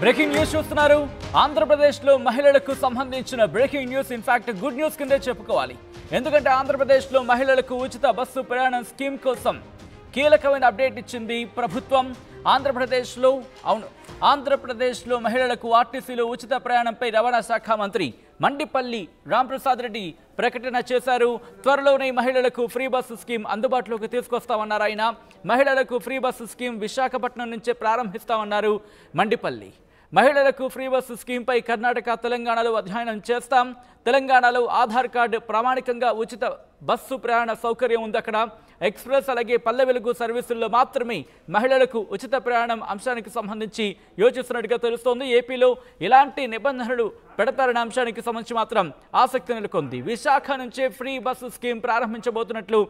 Breaking news చూస్తున్నారు. ఆంధ్రప్రదేశ్లో మహిళలకు సంబంధించిన breaking news. In fact good news కిందే చెప్పుకోవాలి. ఎందుకంటే ఆంధ్రప్రదేశ్లో మహిళలకు ఉచిత బస్సు ప్రయాణం స్కీమ్ కోసం కీలకమైన అప్డేట్ ఇచ్చింది ప్రభుత్వం. ఆంధ్రప్రదేశ్లో మహిళలకు ఆర్టీసీలో ఉచిత ప్రయాణంపై రవాణా శాఖ మంత్రి మండిపల్లి రాంప్రసాద్ రెడ్డి ప్రకటన చేశారు. త్వరలోనే మహిళలకు ఫ్రీ బస్సు స్కీమ్ అందుబాటులోకి తీసుకొస్తామన్నారు ఆయన. మహిళలకు ఫ్రీ బస్సు స్కీమ్ విశాఖపట్నం నుంచే ప్రారంభిస్తామన్నారు మండిపల్లి. మహిళలకు ఫ్రీ బస్సు స్కీమ్పై కర్ణాటక, తెలంగాణలో అధ్యయనం చేస్తాం. తెలంగాణలో ఆధార్ కార్డు ప్రామాణికంగా ఉచిత బస్సు ప్రయాణ సౌకర్యం ఉంది. అక్కడ ఎక్స్ప్రెస్ అలాగే పల్లె వెలుగు సర్వీసుల్లో మాత్రమే మహిళలకు ఉచిత ప్రయాణం అంశానికి సంబంధించి యోచిస్తున్నట్టుగా తెలుస్తోంది. ఏపీలో ఇలాంటి నిబంధనలు పెడతారనే అంశానికి సంబంధించి మాత్రం ఆసక్తి నెలకొంది. విశాఖ నుంచే ఫ్రీ బస్సు స్కీమ్ ప్రారంభించబోతున్నట్లు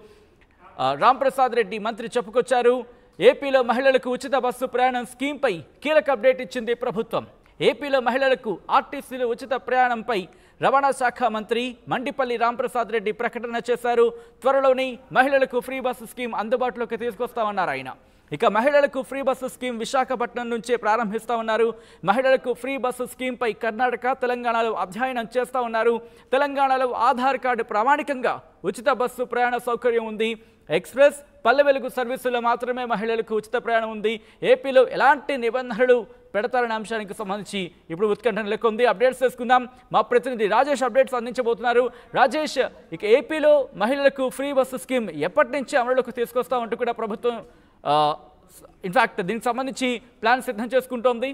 రాంప్రసాద్ రెడ్డి మంత్రి చెప్పుకొచ్చారు. ఏపీలో మహిళలకు ఉచిత బస్సు ప్రయాణం స్కీమ్పై కీలక అప్డేట్ ఇచ్చింది ప్రభుత్వం. ఏపీలో మహిళలకు ఆర్టీసీలో ఉచిత ప్రయాణంపై రవాణా శాఖ మంత్రి మండిపల్లి రాంప్రసాద్ రెడ్డి ప్రకటన చేశారు. త్వరలోనే మహిళలకు ఫ్రీ బస్సు స్కీమ్ అందుబాటులోకి తీసుకొస్తామన్నారు ఆయన. ఇక మహిళలకు ఫ్రీ బస్సు స్కీమ్ విశాఖపట్నం నుంచే ప్రారంభిస్తామన్నారు. మహిళలకు ఫ్రీ బస్సు స్కీమ్పై కర్ణాటక, తెలంగాణలో అధ్యయనం చేస్తా ఉన్నారు. తెలంగాణలో ఆధార్ కార్డు ప్రామాణికంగా ఉచిత బస్సు ప్రయాణ సౌకర్యం ఉంది. ఎక్స్ప్రెస్, పల్లె వెలుగు సర్వీసుల్లో మాత్రమే మహిళలకు ఉచిత ప్రయాణం ఉంది. ఏపీలో ఎలాంటి నిబంధనలు పెడతారనే అంశానికి సంబంధించి ఇప్పుడు ఉత్కంఠ నెలకొంది. అప్డేట్స్ చేసుకుందాం. మా ప్రతినిధి రాజేష్ అప్డేట్స్ అందించబోతున్నారు. రాజేష్, ఇక ఏపీలో మహిళలకు ఫ్రీ బస్సు స్కీమ్ ఎప్పటి నుంచి అమలులోకి తీసుకొస్తామంటూ కూడా ప్రభుత్వం ఇన్ఫాక్ట్ దీనికి సంబంధించి ప్లాన్ సిద్ధం చేసుకుంటోంది.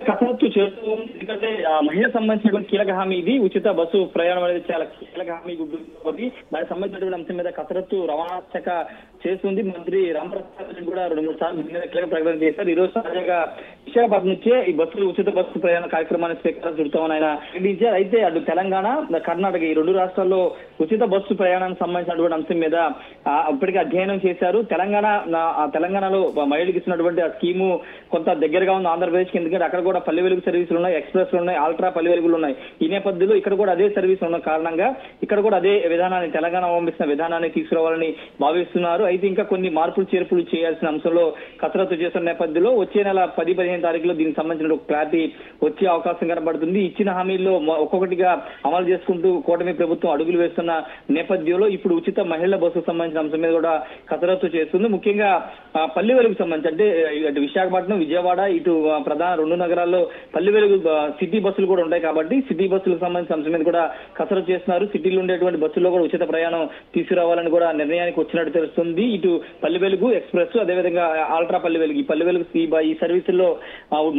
కసరత్తు చేస్తూ ఎందుకంటే మహిళలకు సంబంధించినటువంటి కీలక హామీ ఇది. ఉచిత బస్సు ప్రయాణం అనేది చాలా కీలక హామీ ఉంటుంది. దానికి సంబంధించినటువంటి అంశం మీద కసరత్తు రవాణా శాఖ చేస్తుంది. మంత్రి రాంప్రసాద్ రెడ్డి కూడా 2-3 సార్లు కీలక ప్రకటన చేశారు. ఈ రోజు తాజాగా విశాఖపట్నం నుంచే ఈ బస్సు ఉచిత బస్సు ప్రయాణ కార్యక్రమాన్ని స్వీకారం చుడతామని ఆయన ప్రకటించారు. అయితే అటు తెలంగాణ, కర్ణాటక ఈ 2 రాష్ట్రాల్లో ఉచిత బస్సు ప్రయాణానికి సంబంధించినటువంటి అంశం మీద ఇప్పటికే అధ్యయనం చేశారు. తెలంగాణలో మహిళలకు ఇస్తున్నటువంటి ఆ స్కీము కొంత దగ్గరగా ఉంది ఆంధ్రప్రదేశ్. ఎందుకంటే అక్కడ కూడా పల్లె వెలుగు సర్వీసులు ఉన్నాయి, ఎక్స్ప్రెస్లు ఉన్నాయి, అల్ట్రా పల్లె వెలుగులు ఉన్నాయి. ఈ నేపథ్యంలో ఇక్కడ కూడా అదే సర్వీస్ ఉన్న కారణంగా ఇక్కడ కూడా అదే విధానాన్ని, తెలంగాణ అవలంబిస్తున్న విధానాన్ని తీసుకురావాలని భావిస్తున్నారు. అయితే ఇంకా కొన్ని మార్పులు చేర్పులు చేయాల్సిన అంశంలో కసరత్తు చేస్తున్న నేపథ్యంలో వచ్చే నెల 10-15 తారీఖులో దీనికి సంబంధించిన ఒక క్లారిటీ వచ్చే అవకాశం కనబడుతుంది. ఇచ్చిన హామీల్లో ఒక్కొక్కటిగా అమలు చేసుకుంటూ కూటమి ప్రభుత్వం అడుగులు వేస్తున్న నేపథ్యంలో ఇప్పుడు ఉచిత మహిళల బస్సుకు సంబంధించిన అంశం మీద కూడా కసరత్తు చేస్తుంది. ముఖ్యంగా పల్లె వెలుగు సంబంధించి అంటే ఇటు విశాఖపట్నం, విజయవాడ, ఇటు ప్రధాన 2 నగరాల్లో పల్లె వెలుగు సిటీ బస్సులు కూడా ఉంటాయి కాబట్టి సిటీ బస్సులకు సంబంధించిన అంశం మీద కూడా కసరత్తు చేస్తున్నారు. సిటీలో ఉండేటువంటి బస్సుల్లో కూడా ఉచిత ప్రయాణం తీసుకురావాలని కూడా నిర్ణయానికి వచ్చినట్టు తెలుస్తుంది. ఇటు పల్లె వెలుగు, ఎక్స్ప్రెస్, అదేవిధంగా అల్ట్రా పల్లె వెలుగు, ఈ పల్లె వెలుగు ఈ సర్వీసుల్లో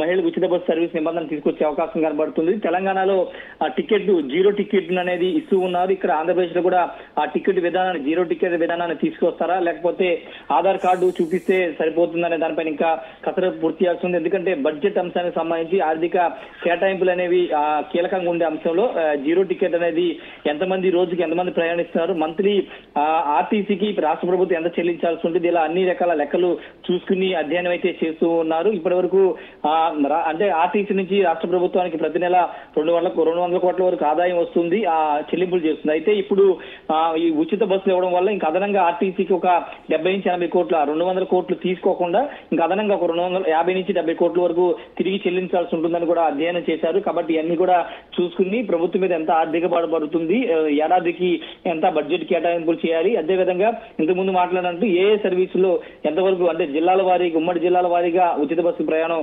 మహిళలకు ఉచిత బస్సు సర్వీస్ నిబంధన తీసుకొచ్చే అవకాశం కనబడుతుంది. తెలంగాణలో ఆ టికెట్ జీరో టికెట్ అనేది ఇస్తూ ఉన్నారు. ఇక్కడ ఆంధ్రప్రదేశ్ లో కూడా ఆ టికెట్ విధానాన్ని, జీరో టికెట్ విధానాన్ని తీసుకొస్తారా లేకపోతే ఆధార్ కార్డు చూపిస్తే సరిపోతుందనే దానిపైన ఇంకా కసరత్తు పూర్తి చేస్తుంది. ఎందుకంటే బడ్జెట్ అంశానికి సంబంధించి ఆర్థిక కేటాయింపులు అనేవి కీలకంగా ఉండే అంశంలో జీరో టికెట్ అనేది ఎంతమంది రోజుకి ఎంతమంది ప్రయాణిస్తున్నారు, మంత్లీ ఆర్టీసీకి రాష్ట్ర ప్రభుత్వం ఎంత చెల్లించాల్సి ఉంటుంది, ఇలా అన్ని రకాల లెక్కలు చూసుకుని అధ్యయనం అయితే చేస్తూ ఉన్నారు. ఇప్పటి వరకు అంటే ఆర్టీసీ నుంచి రాష్ట్ర ప్రభుత్వానికి ప్రతి నెల 200 కోట్ల వరకు ఆదాయం వస్తుంది, ఆ చెల్లింపులు చేస్తుంది. అయితే ఇప్పుడు ఈ ఉచిత బస్సులు ఇవ్వడం వల్ల ఇంకా అదనంగా ఆర్టీసీకి ఒక 70-80 కోట్ల 200 కోట్లు తీసుకోకుండా ఇంకా అదనంగా ఒక 250-70 కోట్ల వరకు తిరిగి చెల్లించాల్సి ఉంటుందని కూడా అధ్యయనం చేశారు. కాబట్టి ఇవన్నీ కూడా చూసుకుని ప్రభుత్వం మీద ఎంత ఆర్థిక పడుతుంది, ఏడాదికి ఎంత బడ్జెట్ కేటాయింపులు చేయాలి, అదేవిధంగా ఇంతకుముందు మాట్లాడినట్టు ఏ సర్వీసులో ఎంతవరకు అంటే జిల్లాల వారీగా, ఉమ్మడి జిల్లాల వారీగా ఉచిత బస్సు ప్రయాణం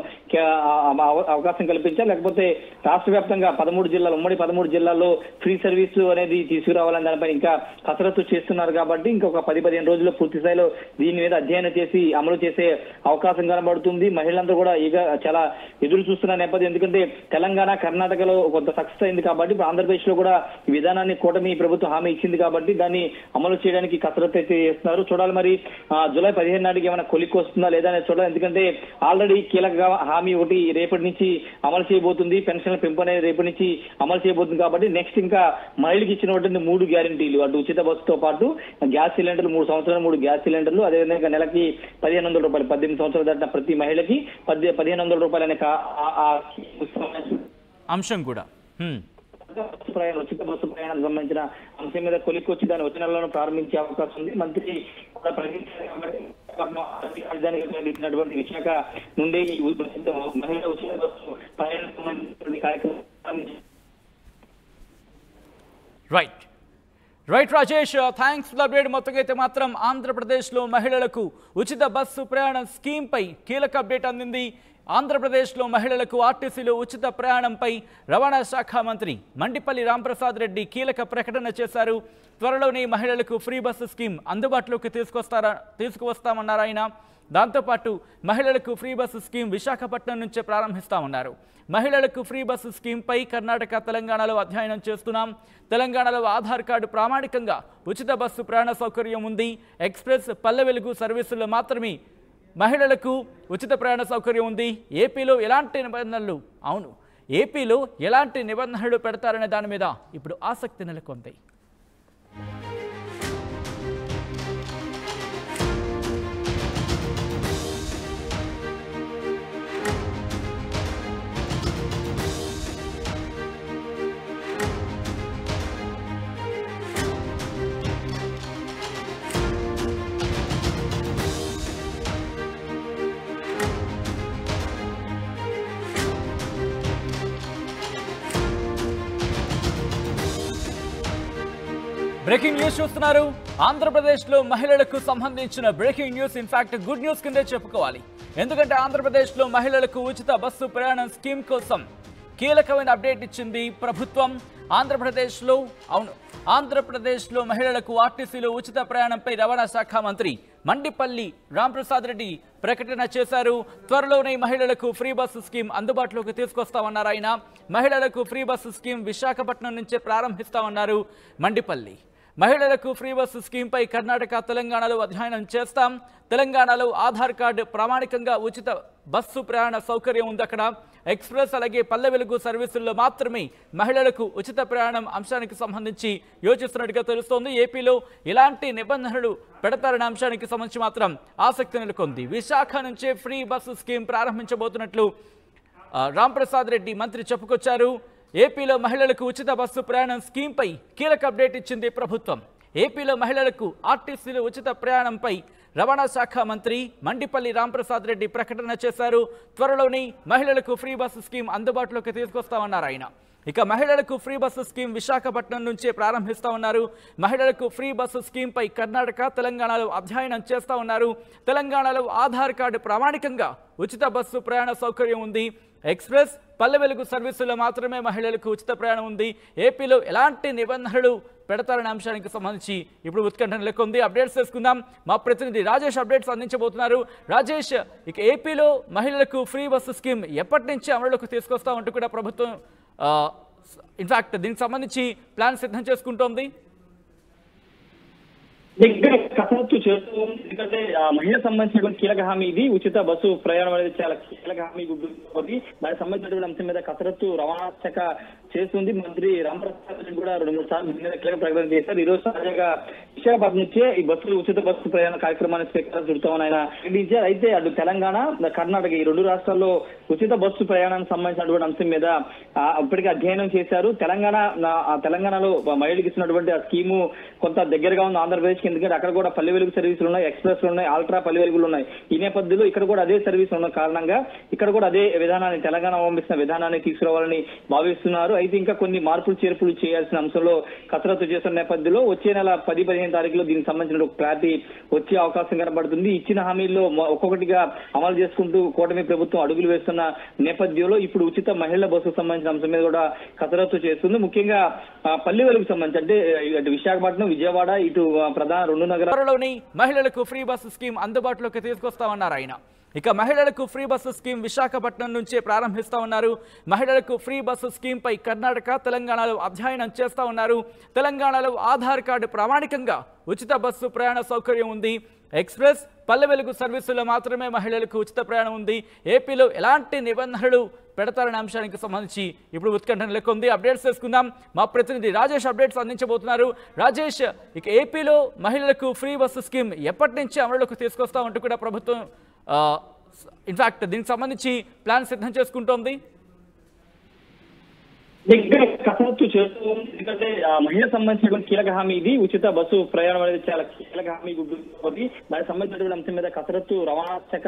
అవకాశం కల్పించాలి, లేకపోతే రాష్ట్ర వ్యాప్తంగా 13 జిల్లాలు, ఉమ్మడి 13 జిల్లాల్లో ఫ్రీ సర్వీసు అనేది తీసుకురావాలని దానిపై ఇంకా కసరత్తు చేస్తున్నారు. కాబట్టి ఇంకొక 10-15 రోజుల్లో పూర్తి స్థాయిలో దీని మీద అధ్యయనం చేసి అమలు చేసే అవకాశం కనబడుతుంది. మహిళలందరూ కూడా చాలా ఎదురు చూస్తున్న నేపథ్యం. ఎందుకంటే తెలంగాణ, కర్ణాటకలో కొంత సక్సెస్ అయింది కాబట్టి ఇప్పుడు ఆంధ్రప్రదేశ్ లో కూడా ఈ విధానాన్ని కూటమి ప్రభుత్వం హామీ ఇచ్చింది కాబట్టి దాన్ని అమలు చేయడానికి కసరత్తు అయితే చేస్తున్నారు. చూడాలి మరి జూలై 15 నాటికి ఏమైనా కొలిక్కి వస్తుందా లేదా అనేది చూడాలి. ఎందుకంటే ఆల్రెడీ కీలక హామీ ఒకటి రేపటి నుంచి అమలు చేయబోతుంది. పెన్షన్ల పెంపు అనేది రేపటి నుంచి అమలు చేయబోతుంది. కాబట్టి నెక్స్ట్ ఇంకా మహిళకి ఇచ్చినటువంటి 3 గ్యారంటీలు, అటు ఉచిత బస్సుతో పాటు గ్యాస్ సిలిండర్లు 3 సంవత్సరాలు 3 గ్యాస్ సిలిండర్లు, అదేవిధంగా నెలకి 1500 రూపాయలు, 18 సంవత్సరాలు దాటిన ప్రతి మహిళకి 1500 రూపాయలు అనే అంశం కూడా ఉచిత బస్సు ప్రయాణానికి సంబంధించిన అంశం మీద కొలిక్కి వచ్చి దాన్ని వచ్చే నెలలోనే ప్రారంభించే అవకాశం ఉంది. మంత్రి కూడా ప్రకటించారు కాబట్టి రాజధానిగా విశాఖ నుండి మహిళా ఉచిత బస్సు ప్రయాణ కార్యక్రమం. Right Rajesh, thanks for the update. మొత్తంగా అయితే మాత్రం ఆంధ్రప్రదేశ్లో మహిళలకు ఉచిత బస్సు ప్రయాణం స్కీమ్పై కీలక అప్డేట్ అందింది. ఆంధ్రప్రదేశ్లో మహిళలకు ఆర్టీసీలో ఉచిత ప్రయాణంపై రవాణా శాఖ మంత్రి మండిపల్లి రాంప్రసాద్ రెడ్డి కీలక ప్రకటన చేశారు. త్వరలోనే మహిళలకు ఫ్రీ బస్సు స్కీమ్ అందుబాటులోకి తీసుకువస్తామన్నారు ఆయన. దాంతోపాటు మహిళలకు ఫ్రీ బస్సు స్కీమ్ విశాఖపట్నం నుంచే ప్రారంభిస్తామన్నారు. మహిళలకు ఫ్రీ బస్సు స్కీమ్పై కర్ణాటక, తెలంగాణలో అధ్యయనం చేస్తున్నాం. తెలంగాణలో ఆధార్ కార్డు ప్రామాణికంగా ఉచిత బస్సు ప్రయాణ సౌకర్యం ఉంది. ఎక్స్ప్రెస్, పల్లె వెలుగు సర్వీసుల్లో మాత్రమే మహిళలకు ఉచిత ప్రయాణ సౌకర్యం ఉంది. ఏపీలో ఎలాంటి నిబంధనలు పెడతారనే దాని మీద ఇప్పుడు ఆసక్తి నెలకొంది. బ్రేకింగ్ న్యూస్ చూస్తున్నారు. ఆంధ్రప్రదేశ్లో మహిళలకు సంబంధించిన breaking news, in fact good news కిందే చెప్పుకోవాలి. ఎందుకంటే ఆంధ్రప్రదేశ్లో మహిళలకు ఉచిత బస్సు ప్రయాణం స్కీమ్ కోసం కీలకమైన అప్డేట్ ఇచ్చింది ప్రభుత్వం. ఆంధ్రప్రదేశ్లో మహిళలకు ఆర్టీసీలో ఉచిత ప్రయాణంపై రవాణా శాఖ మంత్రి మండిపల్లి రాంప్రసాద్ రెడ్డి ప్రకటన చేశారు. త్వరలోనే మహిళలకు ఫ్రీ బస్సు స్కీమ్ అందుబాటులోకి తీసుకొస్తామన్నారు ఆయన. మహిళలకు ఫ్రీ బస్సు స్కీమ్ విశాఖపట్నం నుంచే ప్రారంభిస్తామన్నారు మండిపల్లి. మహిళలకు ఫ్రీ బస్సు స్కీమ్పై కర్ణాటక, తెలంగాణలో అధ్యయనం చేస్తాం. తెలంగాణలో ఆధార్ కార్డు ప్రామాణికంగా ఉచిత బస్సు ప్రయాణ సౌకర్యం ఉంది. అక్కడ ఎక్స్ప్రెస్ అలాగే పల్లె వెలుగు సర్వీసుల్లో మాత్రమే మహిళలకు ఉచిత ప్రయాణం అంశానికి సంబంధించి యోచిస్తున్నట్టుగా తెలుస్తోంది. ఏపీలో ఎలాంటి నిబంధనలు పెడతారనే అంశానికి సంబంధించి మాత్రం ఆసక్తి నెలకొంది. విశాఖ నుంచే ఫ్రీ బస్సు స్కీమ్ ప్రారంభించబోతున్నట్లు రాంప్రసాద్ రెడ్డి మంత్రి చెప్పుకొచ్చారు. ఏపీలో మహిళలకు ఉచిత బస్సు ప్రయాణం స్కీమ్పై కీలక అప్డేట్ ఇచ్చింది ప్రభుత్వం. ఏపీలో మహిళలకు ఆర్టీసీలో ఉచిత ప్రయాణంపై రవాణా శాఖ మంత్రి మండిపల్లి రాంప్రసాద్ రెడ్డి ప్రకటన చేశారు. త్వరలోనే మహిళలకు ఫ్రీ బస్సు స్కీమ్ అందుబాటులోకి తీసుకొస్తామన్నారు ఆయన. ఇక మహిళలకు ఫ్రీ బస్సు స్కీమ్ విశాఖపట్నం నుంచే ప్రారంభిస్తామన్నారు. మహిళలకు ఫ్రీ బస్సు స్కీమ్పై కర్ణాటక, తెలంగాణలో అధ్యయనం చేస్తామన్నారు. తెలంగాణలో ఆధార్ కార్డు ప్రామాణికంగా ఉచిత బస్సు ప్రయాణ సౌకర్యం ఉంది. ఎక్స్ప్రెస్, పల్లె వెలుగు సర్వీసుల్లో మాత్రమే మహిళలకు ఉచిత ప్రయాణం ఉంది. ఏపీలో ఎలాంటి నిబంధనలు పెడతారనే అంశానికి సంబంధించి ఇప్పుడు ఉత్కంఠ నెలకొంది. అప్డేట్స్ చేసుకుందాం. మా ప్రతినిధి రాజేష్ అప్డేట్స్ అందించబోతున్నారు. రాజేష్, ఇక ఏపీలో మహిళలకు ఫ్రీ బస్సు స్కీమ్ ఎప్పటి నుంచి అమలులోకి తీసుకొస్తామంటూ కూడా ప్రభుత్వం ఇన్ఫాక్ట్ దీనికి సంబంధించి ప్లాన్ సిద్ధం చేసుకుంటోంది. దగ్గర కసరత్తు చేస్తూ ఉంది. ఎందుకంటే మహిళలకు సంబంధించినటువంటి కీలక హామీ ఇది. ఉచిత బస్సు ప్రయాణం అనేది చాలా కీలక హామీ గుర్తుంది. దానికి సంబంధించినటువంటి అంశం మీద కసరత్తు రవాణా శాఖ చేస్తుంది. మంత్రి రాంప్రసాద్ రెడ్డి కూడా 2-3 సార్లు కీలక ప్రకటన చేశారు. ఈ రోజు తాజాగా విశాఖపట్నం నుంచే ఈ ఉచిత బస్సు ప్రయాణ కార్యక్రమాన్ని స్వీకారం చుడతామని ఆయన ప్రకటించారు. అయితే అటు తెలంగాణ, కర్ణాటక ఈ 2 రాష్ట్రాల్లో ఉచిత బస్సు ప్రయాణానికి సంబంధించినటువంటి అంశం మీద ఇప్పటికే అధ్యయనం చేశారు. తెలంగాణలో మహిళలకు ఇచ్చినటువంటి ఆ స్కీము కొంత దగ్గరగా ఉంది ఆంధ్రప్రదేశ్. ఎందుకంటే అక్కడ కూడా పల్లె వెలుగు సర్వీసులు ఉన్నాయి, ఎక్స్ప్రెస్లు ఉన్నాయి, అల్ట్రా పల్లె వెలుగులు ఉన్నాయి. ఈ నేపథ్యంలో ఇక్కడ కూడా అదే సర్వీస్ ఉన్న కారణంగా ఇక్కడ కూడా అదే విధానాన్ని, తెలంగాణ అవలంబిస్తున్న విధానాన్ని తీసుకురావాలని భావిస్తున్నారు. అయితే ఇంకా కొన్ని మార్పులు చేర్పులు చేయాల్సిన అంశంలో కసరత్తు చేస్తున్న నేపథ్యంలో వచ్చే నెల 10-15 తారీఖులో దీనికి సంబంధించిన ఒక క్లారిటీ వచ్చే అవకాశం కనబడుతుంది. ఇచ్చిన హామీల్లో ఒక్కొక్కటిగా అమలు చేసుకుంటూ కూటమి ప్రభుత్వం అడుగులు వేస్తున్న నేపథ్యంలో ఇప్పుడు ఉచిత మహిళల బస్సుకు సంబంధించిన అంశం మీద కూడా కసరత్తు చేస్తుంది. ముఖ్యంగా పల్లె వెలుగుకు సంబంధించి అంటే ఇటు విశాఖపట్నం, విజయవాడ, ఇటు ప్రధాన 2 నగరాల్లోని మహిళలకు ఫ్రీ బస్సు స్కీమ్ అందుబాటులోకి తీసుకొస్తామన్నారు ఆయన. ఇక మహిళలకు ఫ్రీ బస్సు స్కీమ్ విశాఖపట్నం నుంచే ప్రారంభిస్తామన్నారు. మహిళలకు ఫ్రీ బస్సు స్కీమ్పై కర్ణాటక, తెలంగాణలో అధ్యయనం చేస్తామన్నారు. తెలంగాణలో ఆధార్ కార్డు ప్రామాణికంగా ఉచిత బస్సు ప్రయాణ సౌకర్యం ఉంది. ఎక్స్ప్రెస్, పల్లె వెలుగు సర్వీసుల్లో మాత్రమే మహిళలకు ఉచిత ప్రయాణం ఉంది. ఏపీలో ఎలాంటి నిబంధనలు పెడతారనే అంశానికి సంబంధించి ఇప్పుడు ఉత్కంఠ నెలకొంది. అప్డేట్స్ చేసుకుందాం. మా ప్రతినిధి రాజేష్ అప్డేట్స్ అందించబోతున్నారు. రాజేష్, ఇక ఏపీలో మహిళలకు ఫ్రీ బస్సు స్కీమ్ ఎప్పటి నుంచి అమలులోకి తీసుకొస్తామంటూ కూడా ప్రభుత్వం ఇన్ఫాక్ట్ దీనికి సంబంధించి ప్లాన్ సిద్ధం చేసుకుంటోంది. ఇంకా కసరత్తు చేస్తూ ఉంది. ఎందుకంటే మహిళలకు సంబంధించినటువంటి కీలక హామీ ఇది. ఉచిత బస్సు ప్రయాణం అనేది చాలా కీలక హామీ ఉంటుంది. దానికి సంబంధించినటువంటి అంశం మీద కసరత్తు రవాణా శాఖ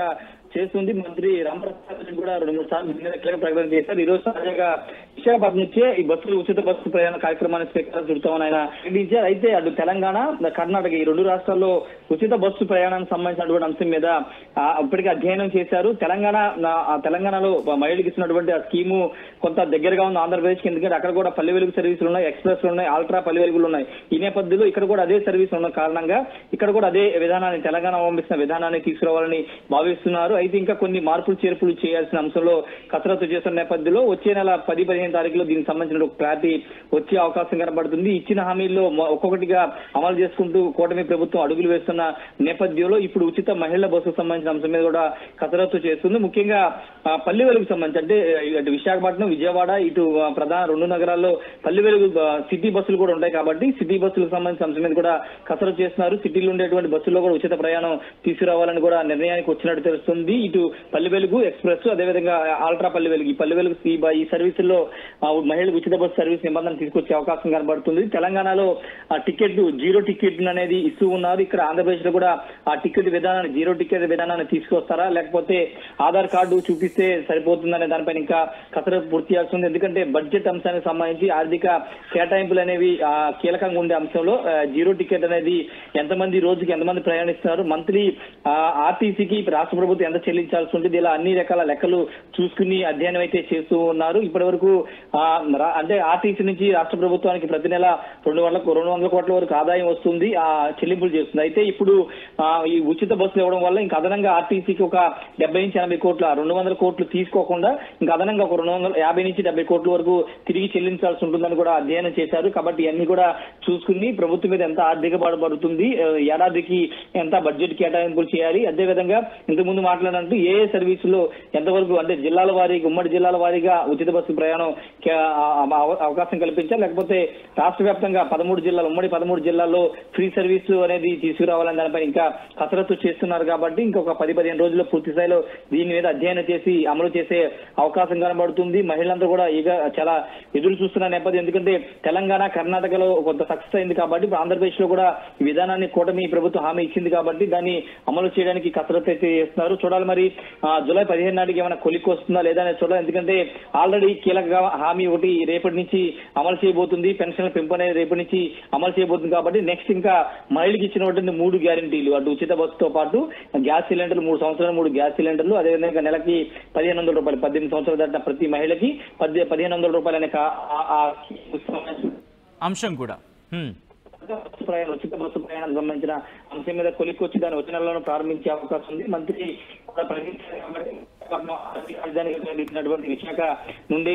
చేస్తుంది. మంత్రి రాంప్రసాద్ రెడ్డి కూడా 2-3 సార్లు కీలక ప్రకటన చేశారు. ఈ రోజు తాజాగా విశాఖపట్నం నుంచే ఈ ఉచిత బస్సు ప్రయాణ కార్యక్రమాన్ని శ్రీకారం చుడతామని ఆయన ప్రకటించారు. అయితే అటు తెలంగాణ, కర్ణాటక ఈ 2 రాష్ట్రాల్లో ఉచిత బస్సు ప్రయాణానికి సంబంధించినటువంటి అంశం మీద ఇప్పటికే అధ్యయనం చేశారు. తెలంగాణలో మహిళలకు ఇచ్చినటువంటి ఆ స్కీము కొంత దగ్గరగా ఉంది ఆంధ్రప్రదేశ్. ఎందుకంటే అక్కడ కూడా పల్లె వెలుగు సర్వీసులు ఉన్నాయి, ఎక్స్ప్రెస్లు ఉన్నాయి, అల్ట్రా పల్లె వెలుగులు ఉన్నాయి. ఈ నేపథ్యంలో ఇక్కడ కూడా అదే సర్వీస్ ఉన్న కారణంగా ఇక్కడ కూడా అదే విధానాన్ని తెలంగాణ అవలంబిస్తున్న విధానాన్ని తీసుకురావాలని భావిస్తున్నారు. అయితే ఇంకా కొన్ని మార్పులు చేర్పులు చేయాల్సిన అంశంలో కసరత్తు చేస్తున్న నేపథ్యంలో వచ్చే నెల 10-15 తారీఖులో దీనికి సంబంధించిన ఒక క్లారిటీ వచ్చే అవకాశం కనబడుతుంది. ఇచ్చిన హామీల్లో ఒక్కొక్కటిగా అమలు చేసుకుంటూ కూటమి ప్రభుత్వం అడుగులు వేస్తున్న నేపథ్యంలో ఇప్పుడు ఉచిత మహిళల బస్సుకు సంబంధించిన అంశం మీద కూడా కసరత్తు చేస్తుంది. ముఖ్యంగా పల్లె వెలుగుకు సంబంధించి అంటే ఇటు విశాఖపట్నం, విజయవాడ, ఇటు ప్రధాన 2 నగరాల్లో పల్లె వెలుగు సిటీ బస్సులు కూడా ఉంటాయి కాబట్టి సిటీ బస్సులకు సంబంధించిన అంశం మీద కూడా కసరత్తు చేస్తున్నారు. సిటీలో ఉండేటువంటి బస్సుల్లో కూడా ఉచిత ప్రయాణం తీసుకురావాలని కూడా నిర్ణయానికి వచ్చినట్టు తెలుస్తుంది. ఇటు పల్లె వెలుగు, ఎక్స్ప్రెస్, అదేవిధంగా అల్ట్రా పల్లె వెలుగు, ఈ పల్లె వెలుగు ఈ సర్వీసుల్లో మహిళలకు ఉచిత బస్సు సర్వీస్ నిబంధన తీసుకొచ్చే అవకాశం కనబడుతుంది. తెలంగాణలో ఆ టికెట్ 0 టికెట్ అనేది ఇస్తూ ఉన్నారు. ఇక్కడ ఆంధ్రప్రదేశ్ లో కూడా ఆ టికెట్ విధానాన్ని 0 టికెట్ విధానాన్ని తీసుకొస్తారా లేకపోతే ఆధార్ కార్డు చూపిస్తే సరిపోతుందనే దానిపైన ఇంకా కసరత్తు పూర్తి చేస్తుంది. ఎందుకంటే బడ్జెట్ అంశానికి సంబంధించి ఆర్థిక కేటాయింపులు అనేవి కీలకంగా ఉండే అంశంలో 0 టికెట్ అనేది రోజుకి ఎంతమంది ప్రయాణిస్తున్నారు, మంత్లీ ఆర్టీసీకి రాష్ట్ర ప్రభుత్వం ఎంత చెల్లించాల్సి ఉంటుంది, ఇలా అన్ని రకాల లెక్కలు చూసుకుని అధ్యయనం అయితే చేస్తూ ఉన్నారు. ఇప్పటి వరకు అంటే ఆర్టీసీ నుంచి రాష్ట్ర ప్రభుత్వానికి ప్రతి నెల 200 కోట్ల వరకు ఆదాయం వస్తుంది, ఆ చెల్లింపులు చేస్తుంది. అయితే ఇప్పుడు ఈ ఉచిత బస్సులు ఇవ్వడం వల్ల ఇంకా అదనంగా ఆర్టీసీకి ఒక 70-80 కోట్ల 200 కోట్లు తీసుకోకుండా ఇంకా అదనంగా ఒక 250-70 కోట్ల వరకు తిరిగి చెల్లించాల్సి ఉంటుందని కూడా అధ్యయనం చేశారు. కాబట్టి ఇవన్నీ కూడా చూసుకుని ప్రభుత్వం మీద ఎంత ఆర్థిక పడుతుంది, ఏడాదికి ఎంత బడ్జెట్ కేటాయింపులు చేయాలి, అదేవిధంగా ఇంతకుముందు మాట్లాడినట్టు ఏ సర్వీసులో ఎంతవరకు అంటే జిల్లాల వారీగా ఉమ్మడి జిల్లాల వారీగా ఉచిత బస్సు ప్రయాణం అవకాశం కల్పించాలి, లేకపోతే రాష్ట్ర వ్యాప్తంగా 13 జిల్లాలు ఉమ్మడి 13 జిల్లాల్లో ఫ్రీ సర్వీసు అనేది తీసుకురావాలని దానిపై ఇంకా కసరత్తు చేస్తున్నారు. కాబట్టి ఇంకొక 10-15 రోజుల్లో పూర్తి స్థాయిలో దీని మీద అధ్యయనం చేసి అమలు చేసే అవకాశం కనబడుతుంది. మహిళలందరూ కూడా చాలా ఎదురు చూస్తున్న నేపథ్యం. ఎందుకంటే తెలంగాణ, కర్ణాటకలో కొంత సక్సెస్ అయింది కాబట్టి ఇప్పుడు ఆంధ్రప్రదేశ్ లో కూడా ఈ విధానాన్ని కూటమి ప్రభుత్వం హామీ ఇచ్చింది కాబట్టి దాన్ని అమలు చేయడానికి కసరత్తు అయితే చేస్తున్నారు. చూడాలి మరి జూలై 15 నాటికి ఏమైనా కొలిక్కి వస్తుందా లేదా అనేది చూడాలి. ఎందుకంటే ఆల్రెడీ కీలక హామీ ఒకటి రేపటి నుంచి అమలు చేయబోతుంది, పెన్షన్ల పెంపు అనేది రేపటి నుంచి అమలు చేయబోతుంది. కాబట్టి నెక్స్ట్ ఇంకా మహిళకి ఇచ్చినటువంటి 3 గ్యారంటీలు, అటు ఉచిత బస్సుతో పాటు గ్యాస్ సిలిండర్లు 3 సంవత్సరాలు 3 గ్యాస్ సిలిండర్లు, అదేవిధంగా నెలకి 1500 రూపాయలు 18 సంవత్సరాలు దాటిన ప్రతి మహిళకి 1500 రూపాయలు అనే అంశం కూడా ఉచిత బస్సు ప్రయాణానికి సంబంధించిన అంశం మీద కొలిక్కొచ్చి దాన్ని వచ్చే నెలలోనూ ప్రారంభించే అవకాశం ఉంది. మంత్రి రాజధానిటువంటి విశాఖ నుండి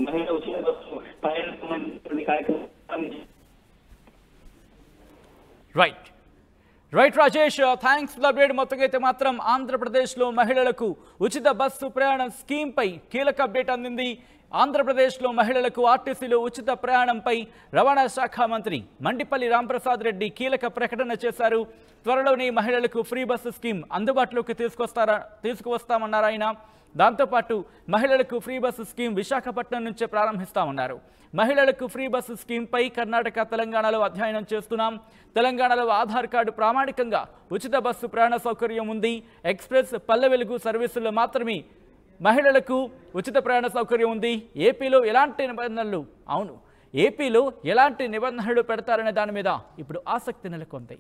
మహిళ ఉచిత బస్సు ప్రయాణానికి కార్యక్రమం. Right Rajesh, thanks for the update. మొత్తంగా అయితే మాత్రం ఆంధ్రప్రదేశ్లో మహిళలకు ఉచిత బస్సు ప్రయాణం స్కీమ్పై కీలక అప్డేట్ అందింది. ఆంధ్రప్రదేశ్లో మహిళలకు ఆర్టీసీలో ఉచిత ప్రయాణంపై రవాణా శాఖ మంత్రి మండిపల్లి రాంప్రసాద్ రెడ్డి కీలక ప్రకటన చేశారు. త్వరలోనే మహిళలకు ఫ్రీ బస్సు స్కీమ్ అందుబాటులోకి తీసుకువస్తామన్నారు ఆయన. దాంతోపాటు మహిళలకు ఫ్రీ బస్సు స్కీమ్ విశాఖపట్నం నుంచే ప్రారంభిస్తామన్నారు. మహిళలకు ఫ్రీ బస్సు స్కీమ్పై కర్ణాటక, తెలంగాణలో అధ్యయనం చేస్తున్నాం. తెలంగాణలో ఆధార్ కార్డు ప్రామాణికంగా ఉచిత బస్సు ప్రయాణ సౌకర్యం ఉంది. ఎక్స్ప్రెస్, పల్లె వెలుగు సర్వీసుల్లో మాత్రమే మహిళలకు ఉచిత ప్రయాణ సౌకర్యం ఉంది. ఏపీలో ఎలాంటి నిబంధనలు పెడతారనే దాని మీద ఇప్పుడు ఆసక్తి నెలకొంది.